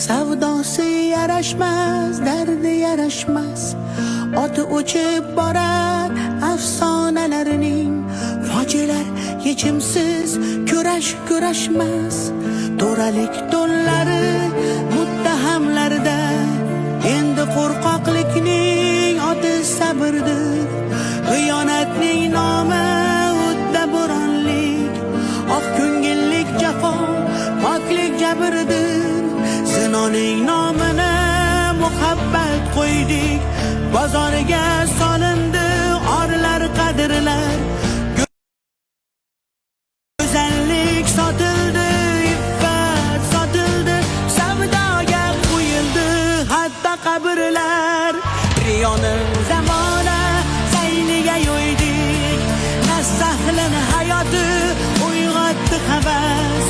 savdosi yarashmas, dardi yarashmas. Oti o'chib borar afsonalarning, fojialar yechimsiz kurashmas. To'ralik to'nlari muttahamlarda, endi qo'rqoqlikning oti sabrdir. Xiyonatning nomi o'tda bo'ronlik, oq ko'ngillik jafo, poklik jabrdir. Zinoning nomini muhabbat qo'ydik, bozoriga solindi orlar qadrlar. Go'zallik sotildi, iffat sotildi, savdoga qo'yildi hatto qabrlar. Riyoni zamona sayliga yo'ydik, nasahlini hayoti uyg'otdi havas.